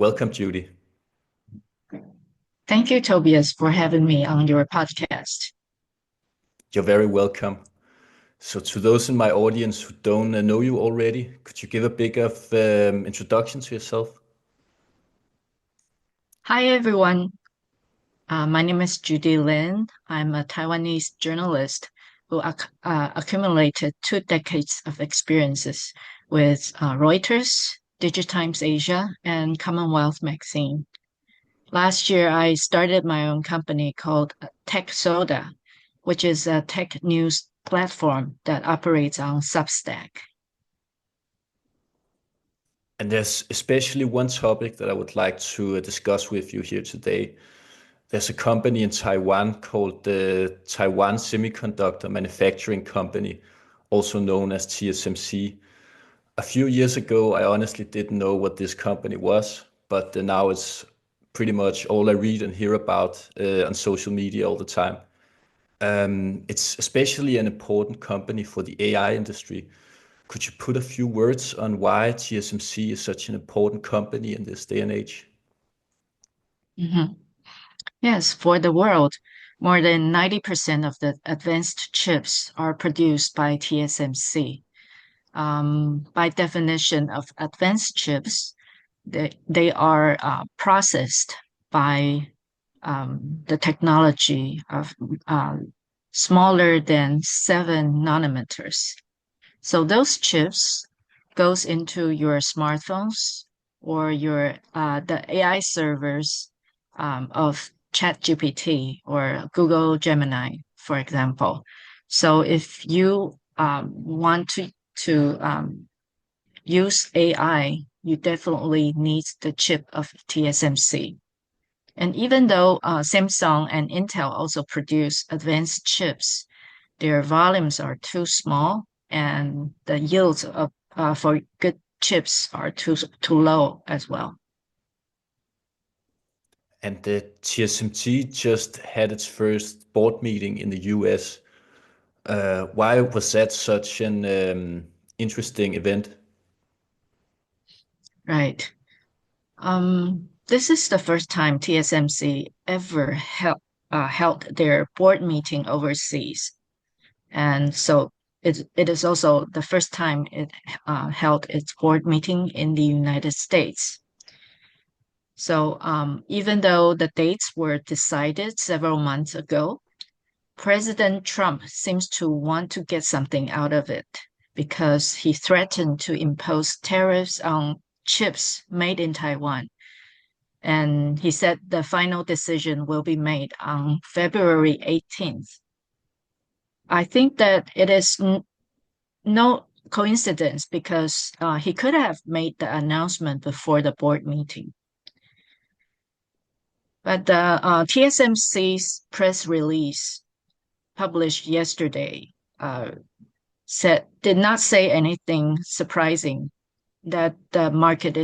Welcome, Judy. Thank you, Tobias, for having me on your podcast. You're very welcome. So, to those in my audience who don't know you already, could you give a big of introduction to yourself? Hi, everyone. My name is Judy Lin. I'm a Taiwanese journalist who accumulated 2 decades of experiences with Reuters, Digitimes Asia, and Commonwealth Magazine. Last year, I started my own company called TechSoda, which is a tech news platform that operates on Substack. And there's especially one topic that I would like to discuss with you here today. There's a company in Taiwan called the Taiwan Semiconductor Manufacturing Company, also known as TSMC. A few years ago, I honestly didn't know what this company was, but now it's pretty much all I read and hear about on social media all the time. It's especially an important company for the AI industry. Could you put a few words on why TSMC is such an important company in this day and age? Mhm. Yes, for the world, more than 90% of the advanced chips are produced by TSMC. By definition of advanced chips, they are processed by the technology of smaller than 7 nanometers. So those chips goes into your smartphones or your the AI servers of ChatGPT or Google Gemini, for example. So if you want to use AI, you definitely need the chip of TSMC. And even though Samsung and Intel also produce advanced chips, their volumes are too small and the yields of for good chips are too low as well. And the TSMC just had its first board meeting in the US. Why was that such an interesting event? Right. This is the first time TSMC ever held their board meeting overseas, and so it is also the first time it held its board meeting in the United States. So even though the dates were decided several months ago, President Trump seems to want to get something out of it because he threatened to impose tariffs on chips made in Taiwan. And he said the final decision will be made on February 18th. I think that it is no coincidence because he could have made the announcement before the board meeting. But the TSMC's press release published yesterday did not say anything surprising that the market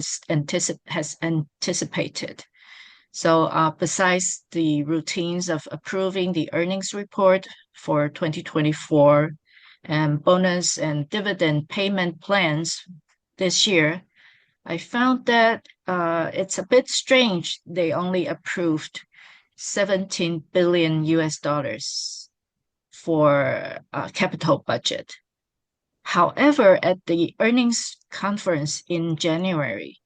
has anticipated. So besides the routines of approving the earnings report for 2024 and bonus and dividend payment plans this year, I found that it's a bit strange they only approved 17 billion US dollars for capital budget. However, at the earnings conference in January,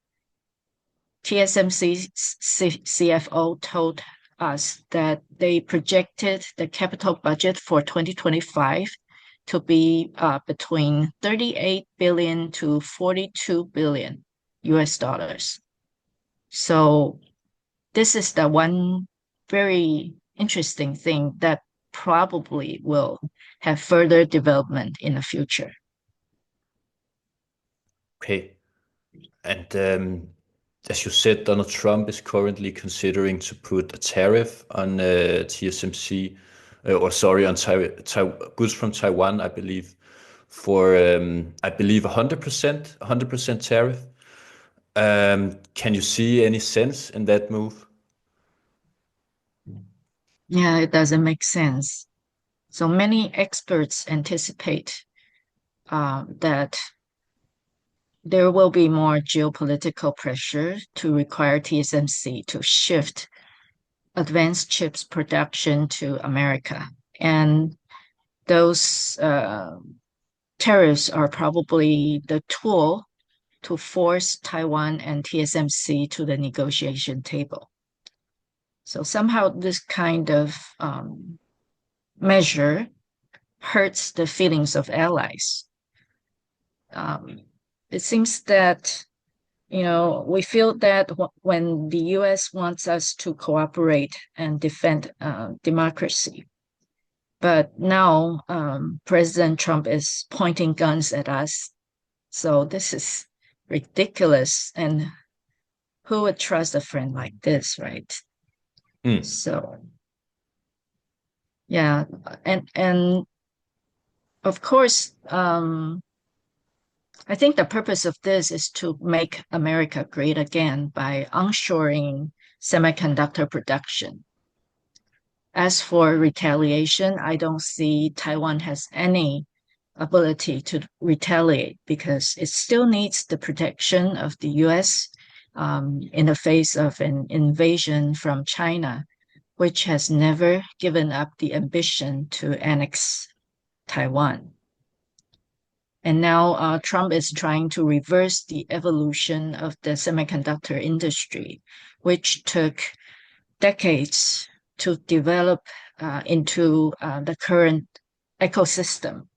TSMC CFO told us that they projected the capital budget for 2025 to be between 38 billion to 42 billion US dollars. So this is the one very interesting thing that probably will have further development in the future. Okay. And as you said, Donald Trump is currently considering to put a tariff on TSMC, or sorry, on goods from Taiwan, I believe, for I believe 100% tariff. Can you see any sense in that move? Yeah, it doesn't make sense. So many experts anticipate that there will be more geopolitical pressure to require TSMC to shift advanced chips production to America. And those tariffs are probably the tool to force Taiwan and TSMC to the negotiation table. So somehow this kind of measure hurts the feelings of allies. It seems that we feel that when the U.S. wants us to cooperate and defend democracy, but now President Trump is pointing guns at us. So this is ridiculous. And who would trust a friend like this, right? So yeah, and of course, I think the purpose of this is to make America great again by onshoring semiconductor production. As for retaliation, I don't see Taiwan has any ability to retaliate because it still needs the protection of the US in the face of an invasion from China, which has never given up the ambition to annex Taiwan. And now Trump is trying to reverse the evolution of the semiconductor industry, which took decades to develop into the current ecosystem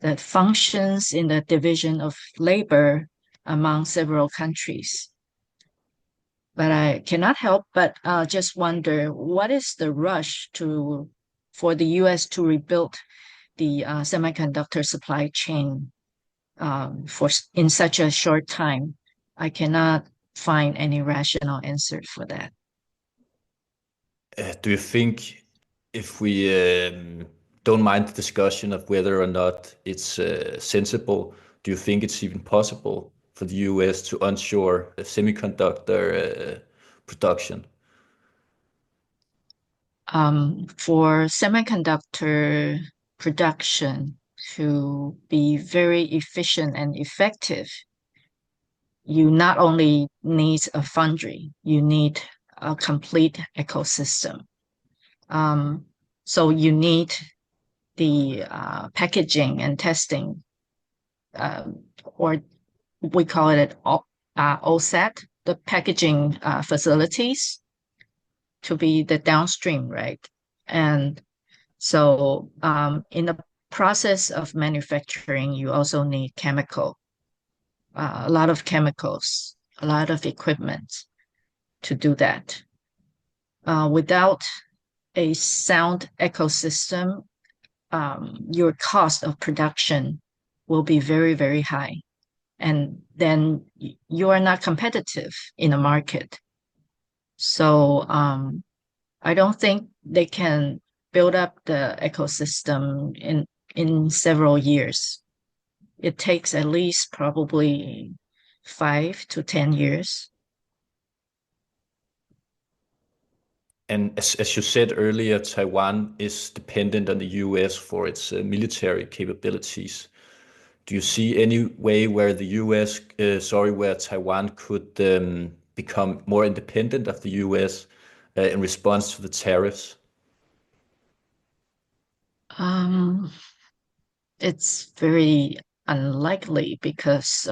that functions in the division of labor among several countries. But I cannot help but just wonder what is the rush for the US to rebuild the semiconductor supply chain in such a short time. I cannot find any rational answer for that. Do you think, if we don't mind the discussion of whether or not it's sensible, do you think it's even possible for the US to onshore semiconductor production? For semiconductor production to be very efficient and effective, you not only need a foundry, you need a complete ecosystem. So you need the packaging and testing, or we call it OSAT, the packaging facilities to be the downstream, right? And so in the process of manufacturing, you also need a lot of chemicals, a lot of equipment to do that. Without a sound ecosystem, your cost of production will be very, very high. And then you are not competitive in the market. So I don't think they can build up the ecosystem in several years. It takes at least probably 5 to 10 years. And as you said earlier, Taiwan is dependent on the US for its military capabilities. Do you see any way where where Taiwan could become more independent of the US in response to the tariffs? It's very unlikely because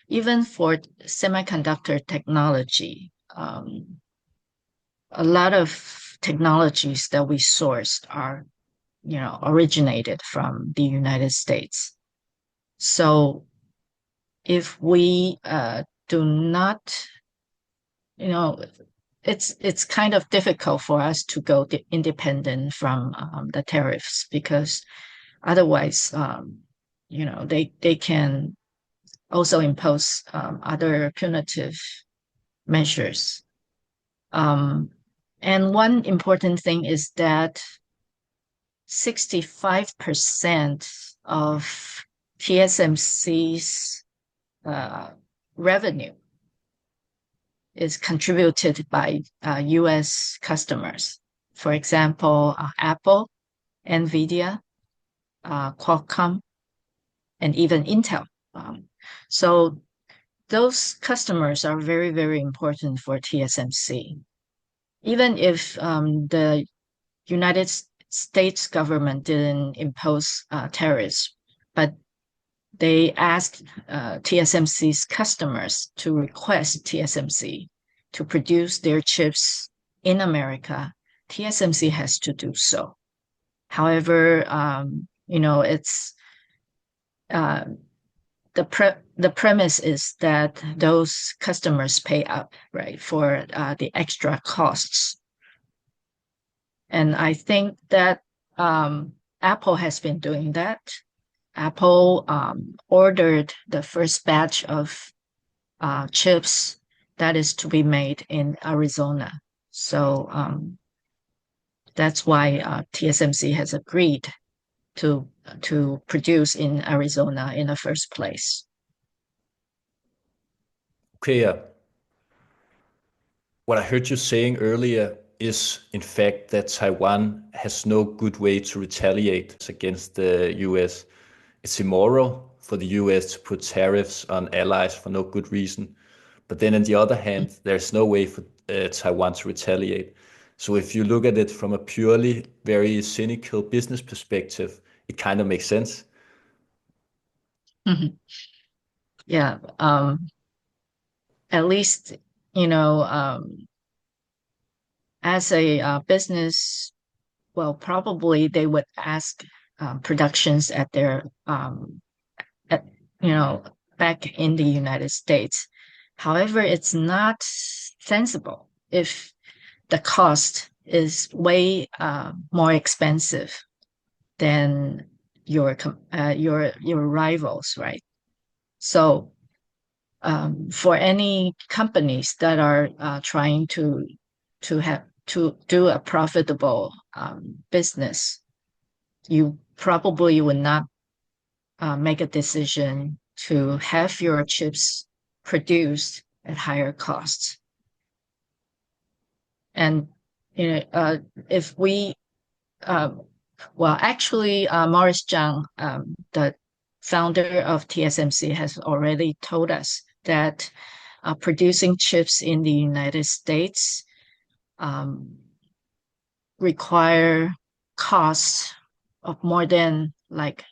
even for semiconductor technology, a lot of technologies that we sourced are, originated from the United States. So if we do not, it's kind of difficult for us to go independent from the tariffs because otherwise, they can also impose other punitive measures. And one important thing is that 65% of TSMC's revenue is contributed by US customers. For example, Apple, NVIDIA, Qualcomm, and even Intel. So those customers are very, very important for TSMC. Even if the United States government didn't impose tariffs, but they asked TSMC's customers to request TSMC to produce their chips in America. TSMC has to do so. However, it's uh, the premise is that those customers pay up, right, for the extra costs. And I think that Apple has been doing that. Apple ordered the first batch of chips that is to be made in Arizona. So that's why TSMC has agreed to produce in Arizona in the first place. Okay, yeah. What I heard you saying earlier is, in fact, that Taiwan has no good way to retaliate against the US. It's immoral for the US to put tariffs on allies for no good reason. But then on the other hand, there's no way for Taiwan to retaliate. So if you look at it from a purely very cynical business perspective, it kind of makes sense. Mhm. Yeah. At least, you know, as a business, well, probably they would ask productions at their at, you know, back in the United States. However, it's not sensible if the cost is way more expensive than your rivals, right? So for any companies that are trying to do a profitable business, you probably would not make a decision to have your chips produced at higher costs. And if we well, actually, Morris Zhang, the founder of TSMC, has already told us that producing chips in the United States um, require costs of more than like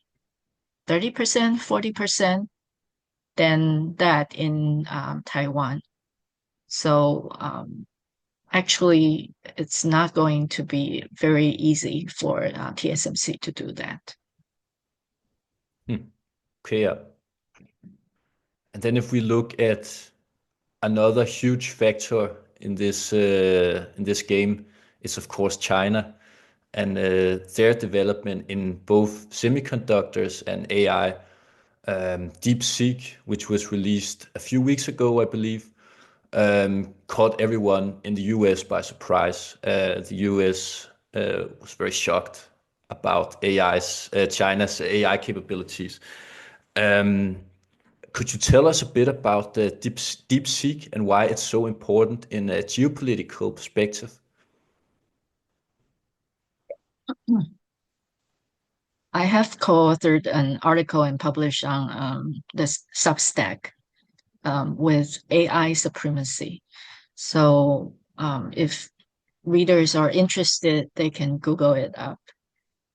30%, 40% than that in Taiwan. So actually, it's not going to be very easy for TSMC to do that. Okay, yeah. And then if we look at another huge factor in this game, is of course China and their development in both semiconductors and AI. DeepSeek, which was released a few weeks ago, I believe, caught everyone in the US by surprise. The US was very shocked about China's AI capabilities. Um, could you tell us a bit about the DeepSeek and why it's so important in a geopolitical perspective? I have co-authored an article and published on the Substack with AI Supremacy. So if readers are interested, they can Google it up.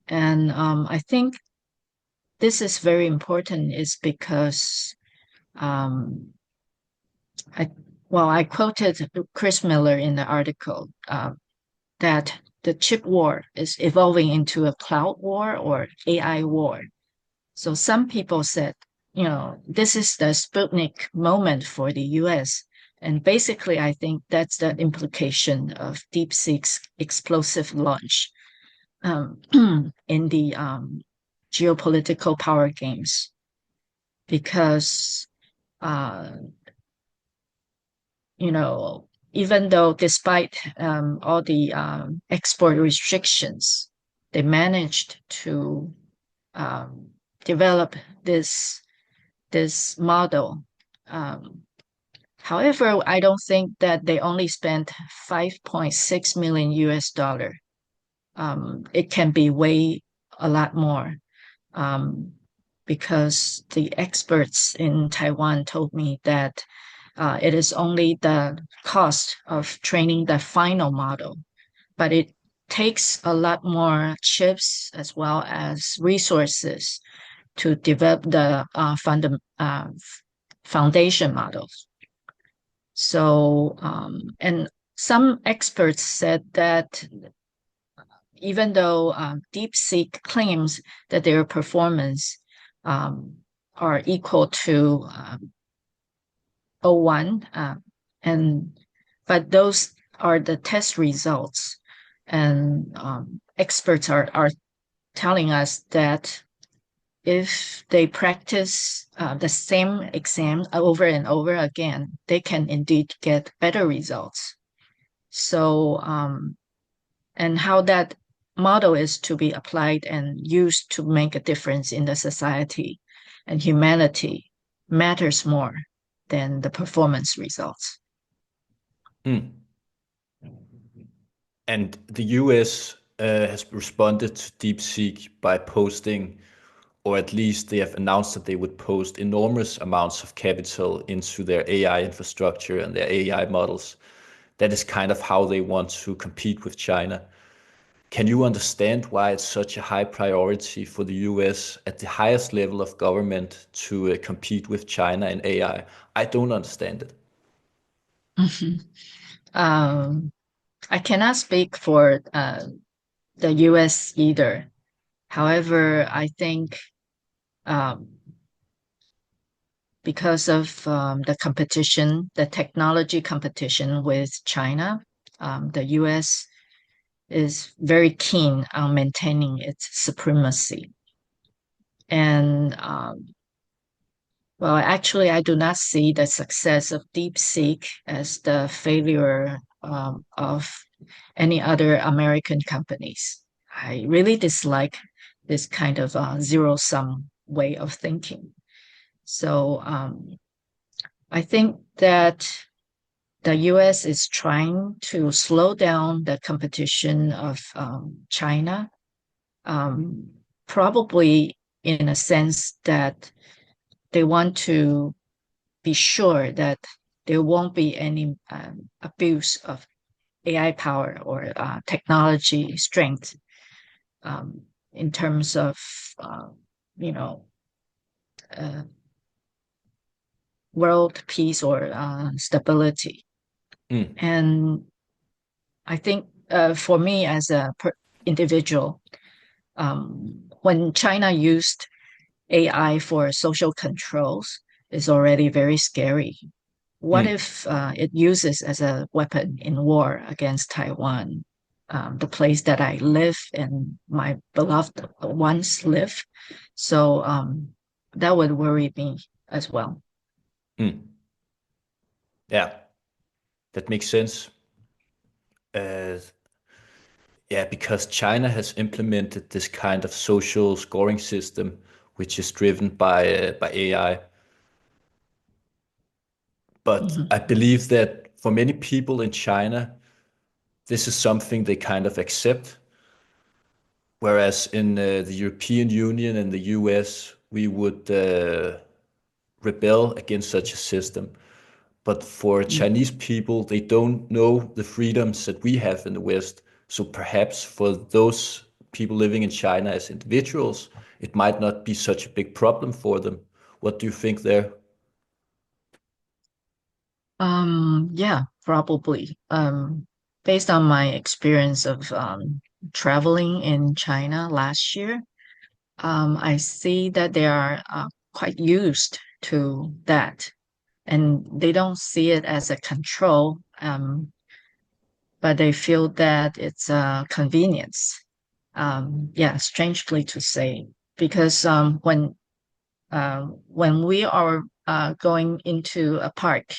And I think this is very important is because um, I I quoted Chris Miller in the article that the chip war is evolving into a cloud war or AI war. So some people said, this is the Sputnik moment for the US. And basically, I think that's the implication of DeepSeek's explosive launch in the geopolitical power games. Because, uh, even though despite all the export restrictions, they managed to um, develop this model. Um, However, I don't think that they only spent 5.6 million US dollar. It can be way a lot more. Um, because the experts in Taiwan told me that it is only the cost of training the final model, but it takes a lot more chips as well as resources to develop the foundation models. So, and some experts said that even though DeepSeek claims that their performance are equal to O1, but those are the test results, and experts are telling us that if they practice the same exam over and over again, they can indeed get better results. So, and how that model is to be applied and used to make a difference in the society and humanity matters more than the performance results. Mm. And the US has responded to DeepSeek by posting, or at least they have announced that they would post enormous amounts of capital into their AI infrastructure and their AI models. That is kind of how they want to compete with China. Can you understand why it's such a high priority for the US at the highest level of government to compete with China in AI? I don't understand it. um, I cannot speak for the US either. However, I think um, because of the competition, the technology competition with China, the US is very keen on maintaining its supremacy. And well, actually, I do not see the success of DeepSeek as the failure of any other American companies. I really dislike this kind of zero-sum way of thinking. So I think that the US is trying to slow down the competition of China, probably in a sense that they want to be sure that there won't be any abuse of AI power or technology strength in terms of, you know, uh, world peace or stability. Mm, And I think for me as a individual, when China used AI for social controls, is already very scary. What mm. if it uses as a weapon in war against Taiwan, the place that I live and my beloved ones live? So that would worry me as well. Mm. Yeah, that makes sense. Uh, yeah, because China has implemented this kind of social scoring system, which is driven by AI. But Mhm. I believe that for many people in China, this is something they kind of accept. Whereas in the European Union and the US, we would rebel against such a system. But for Mhm. Chinese people, they don't know the freedoms that we have in the West. So perhaps for those people living in China as individuals, it might not be such a big problem for them. What do you think there? Yeah, probably. Based on my experience of traveling in China last year, I see that they are quite used to that, and they don't see it as a control, but they feel that it's a convenience. Yeah, strangely to say, because when we are going into a park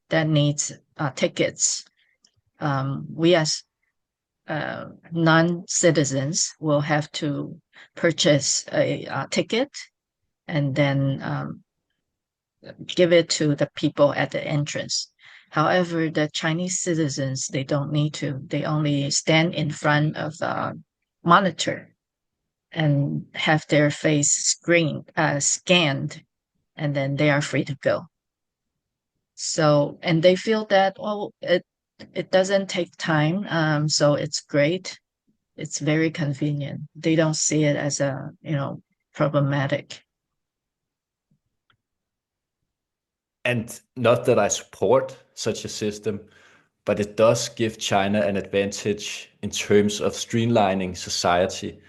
that needs tickets, we as non-citizens will have to purchase a ticket and then give it to the people at the entrance. However, the Chinese citizens, they don't need to. They only stand in front of a monitor and have their face scanned, and then they are free to go. So, and they feel that, well, it doesn't take time, so it's great. It's very convenient. They don't see it as a, problematic. And not that I support such a system, but it does give China an advantage in terms of streamlining society.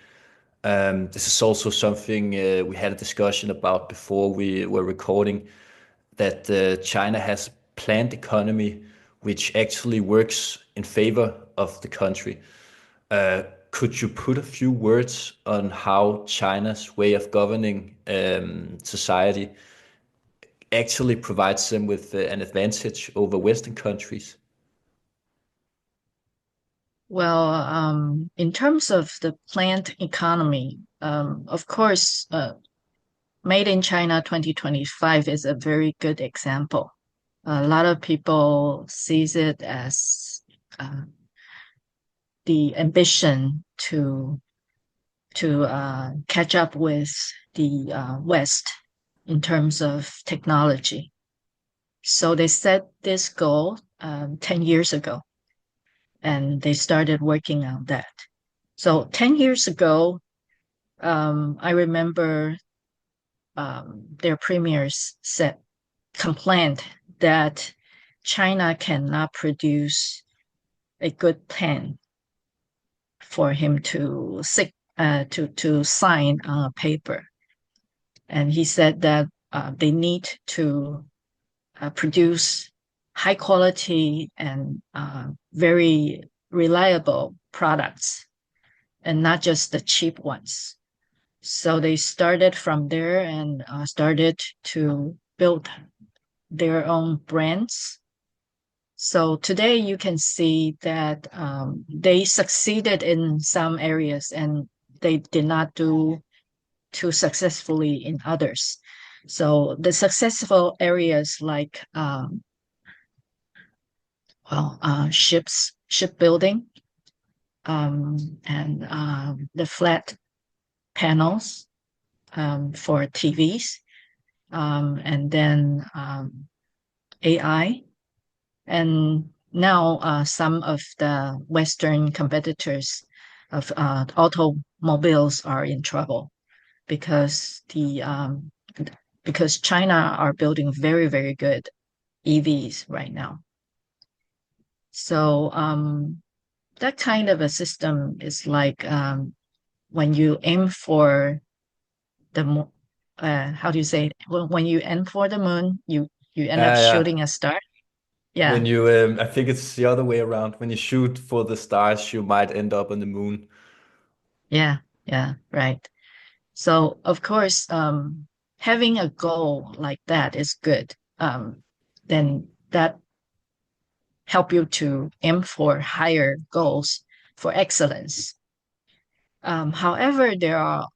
This is also something we had a discussion about before we were recording, that China has planned economy which actually works in favor of the country. Could you put a few words on how China's way of governing society actually provides them with an advantage over Western countries? Well, in terms of the planned economy, of course, Made in China 2025 is a very good example. A lot of people sees it as uh, the ambition to catch up with the West in terms of technology. So they set this goal 10 years ago, and they started working on that. So 10 years ago, I remember their premiers complained that China cannot produce a good pen for him to sign on a paper, and he said that they need to produce high quality and very reliable products, and not just the cheap ones. So they started from there and started to build their own brands. So today you can see that they succeeded in some areas and they did not do too successfully in others. So the successful areas like shipbuilding, and the flat panels for TVs, and then AI. And now some of the Western competitors of automobiles are in trouble because because China are building very, very good EVs right now. So that kind of a system is like when you aim for the how do you say it? When you aim for the moon, you end up Yeah. shooting a star. Yeah, When you, I think it's the other way around. When you shoot for the stars, you might end up on the moon. yeah, yeah, right. So of course, having a goal like that is good. Then that help you to aim for higher goals for excellence. However, there are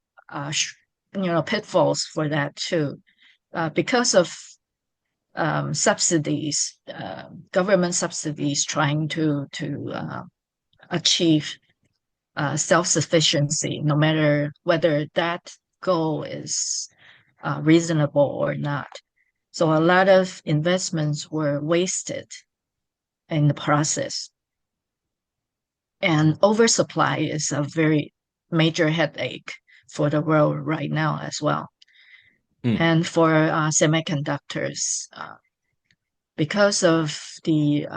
pitfalls for that too, because of subsidies, government subsidies trying to achieve self-sufficiency, no matter whether that goal is reasonable or not. So a lot of investments were wasted in the process. And oversupply is a very major headache for the world right now as well. Hmm. And for semiconductors, because of the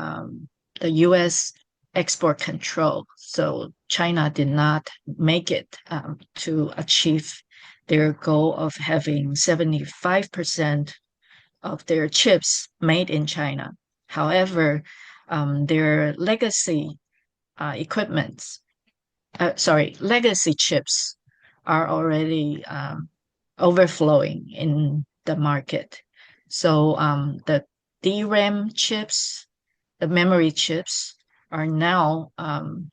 U.S. export control, so China did not make it to achieve their goal of having 75% of their chips made in China. However, their equipments, legacy chips are already overflowing in the market. So the DRAM chips, the memory chips, are now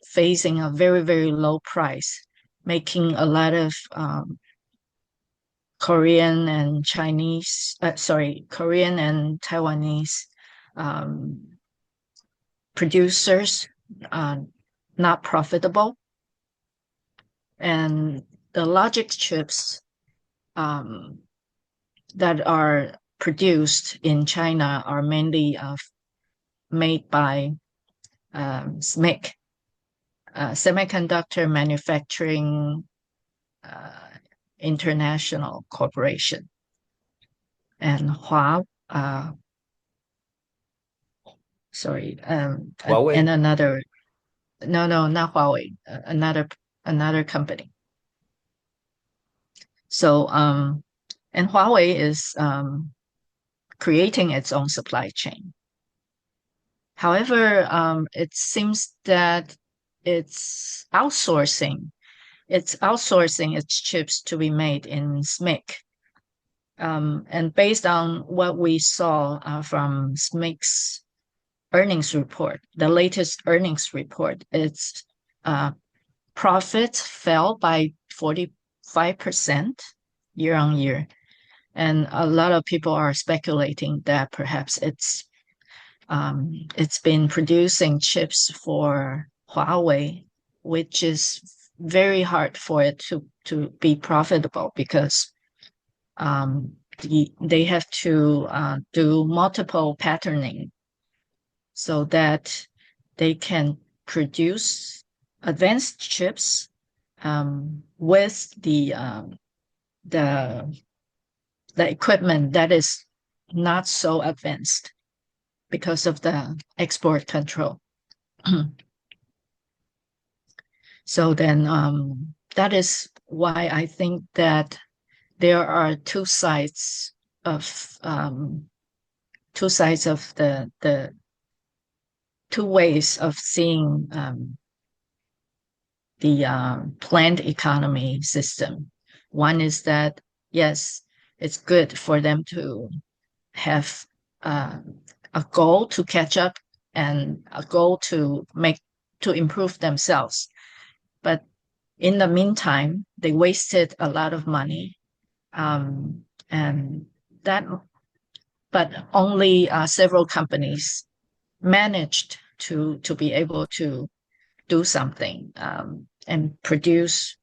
facing a very, very low price, making a lot of Korean and Taiwanese um, producers not profitable. And the logic chips that are produced in China are mainly made by SMIC, Semiconductor Manufacturing International Corporation, and Huawei? and another, no, not Huawei, another company. So, and Huawei is creating its own supply chain. However, it seems that it's outsourcing its chips to be made in SMIC. And based on what we saw from SMIC's earnings report, the latest earnings report, its profits fell by 45% year on year. And a lot of people are speculating that perhaps it's been producing chips for Huawei, which is very hard for it to be profitable because they have to do multiple patterning so that they can produce advanced chips with the equipment that is not so advanced because of the export control. So then that is why I think that there are two sides of the two ways of seeing the planned economy system. One is that, yes, it's good for them to have a goal to catch up and a goal to improve themselves. But in the meantime, they wasted a lot of money, and that, but only several companies managed to be able to do something and produce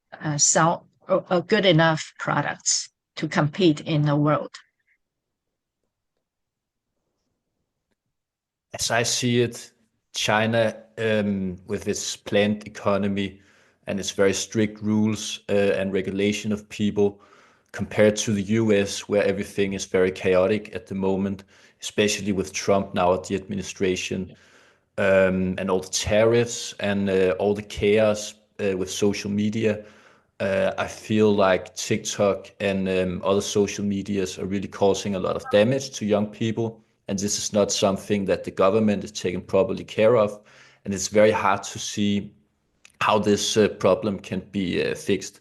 good enough products to compete in the world. As I see it, China, with its planned economy and its very strict rules and regulation of people, compared to the US, where everything is very chaotic at the moment, especially with Trump now at the administration, and all the tariffs and all the chaos with social media. I feel like TikTok and other social medias are really causing a lot of damage to young people. And this is not something that the government is taking properly care of. And it's very hard to see how this problem can be fixed.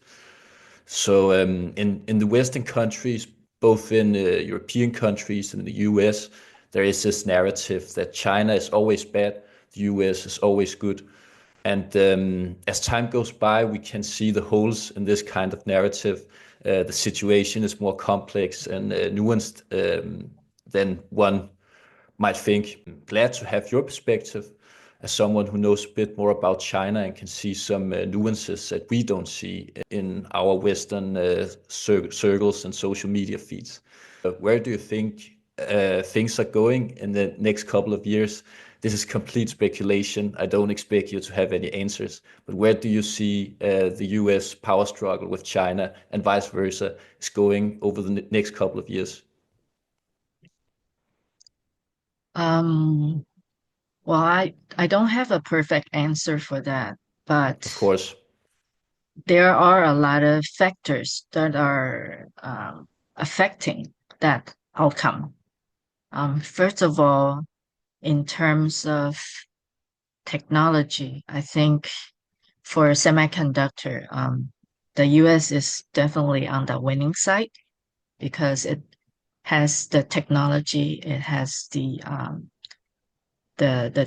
So in the Western countries, both in European countries and in the US, there is this narrative that China is always bad, the US is always good. And as time goes by, we can see the holes in this kind of narrative. The situation is more complex and nuanced than one might think. I'm glad to have your perspective as someone who knows a bit more about China and can see some nuances that we don't see in our Western circles and social media feeds. Where do you think things are going in the next couple of years? This is complete speculation. I don't expect you to have any answers, but where do you see the US power struggle with China and vice versa is going over the next couple of years? Um, well, I don't have a perfect answer for that, Of but course. there are a lot of factors that are affecting that outcome. First of all, in terms of technology, I think for semiconductor, the US is definitely on the winning side because it has the technology, it has the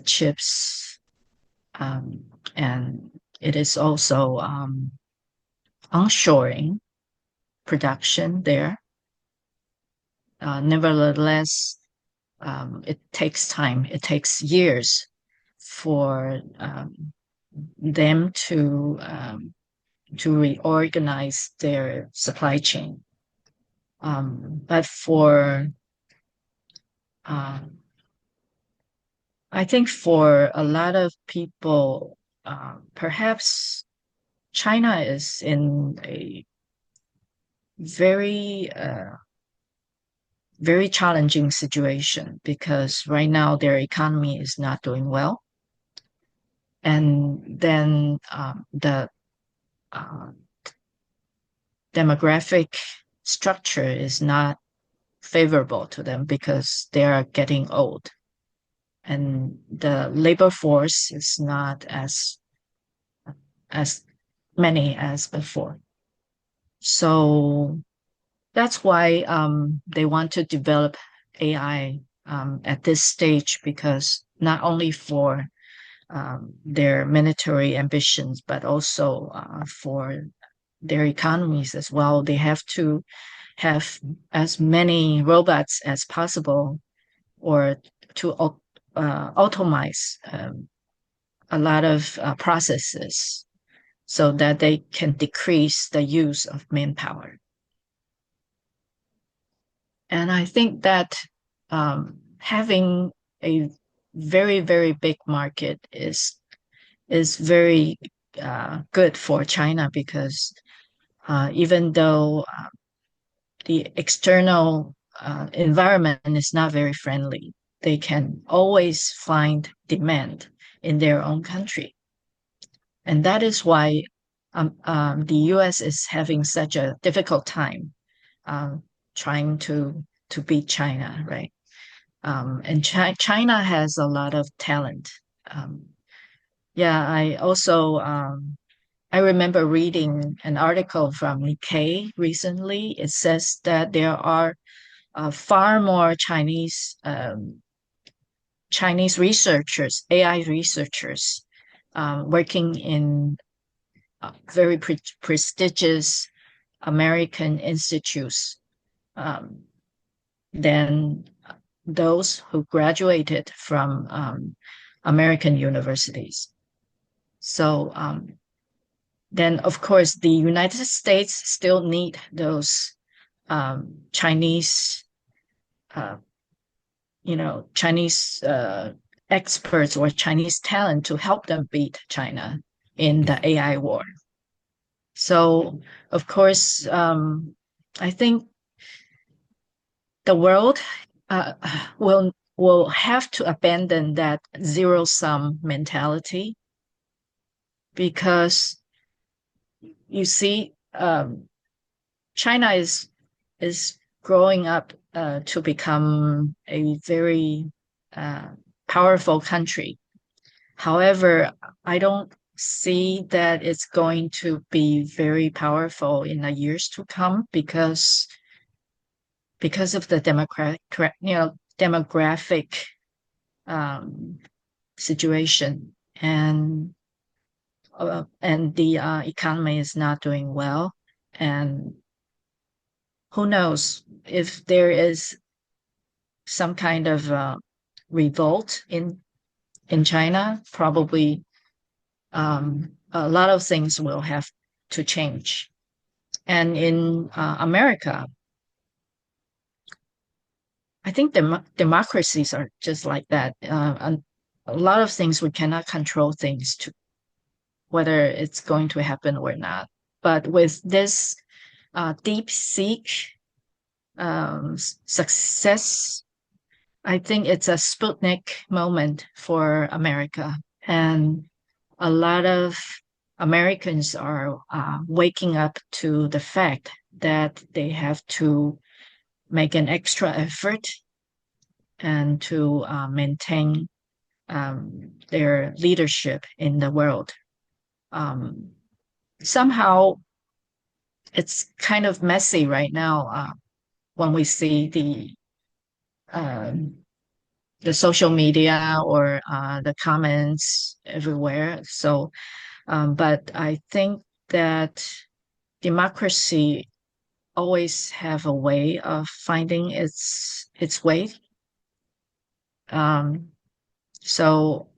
chips, um, and it is also onshoring production there. Nevertheless, it takes time. It takes years for them to to reorganize their supply chain. But for I think for a lot of people, perhaps China is in a very very challenging situation because right now their economy is not doing well, and then the uh, demographic structure is not favorable to them because they are getting old, and the labor force is not as many as before. So that's why they want to develop AI at this stage, because not only for their military ambitions, but also for their economies as well. They have to have as many robots as possible, or to automate a lot of processes so that they can decrease the use of manpower. And I think that having a very, very big market is very good for China, because even though the external environment is not very friendly, they can always find demand in their own country. And that is why the US is having such a difficult time trying to beat China, right? And China has a lot of talent. Um, yeah, I also I remember reading an article from Nikkei recently. It says that there are far more Chinese researchers, AI researchers, working in very prestigious American institutes than those who graduated from American universities. So then, of course, the United States still need those Chinese, uh, Chinese experts or Chinese talent to help them beat China in the AI war. So, of course, I think the world uh, will have to abandon that zero sum mentality, because you see, China is growing up to become a very uh, powerful country. However, I don't see that it's going to be very powerful in the years to come, because of the demographic um, situation, and the economy is not doing well. And who knows if there is some kind of revolt in China? Probably a lot of things will have to change. And in America, I think democracies are just like that. And a lot of things we cannot control things to whether it's going to happen or not. But with this DeepSeek success, I think it's a Sputnik moment for America. And a lot of Americans are waking up to the fact that they have to make an extra effort and to maintain their leadership in the world. Somehow it's kind of messy right now when we see um, the social media or the comments everywhere. So, but I think that democracy always have a way of finding its way. Um, so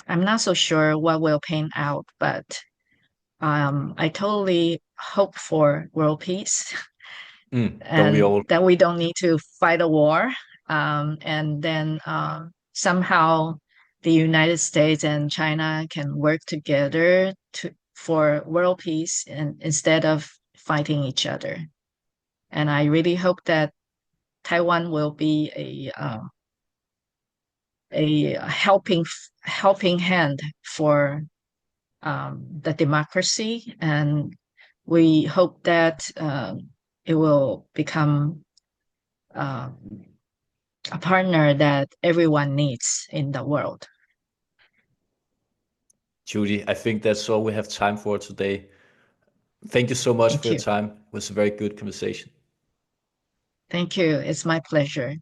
I'm not so sure what will pan out, but I totally hope for world peace Don't we and all? that we don't need to fight a war. And then somehow the United States and China can work together for world peace and instead of fighting each other. And I really hope that Taiwan will be a helping hand for the democracy, and we hope that it will become um, a partner that everyone needs in the world. Judy, I think that's all we have time for today. Thank you so much for Thank your you. time. It was a very good conversation. Thank you. It's my pleasure.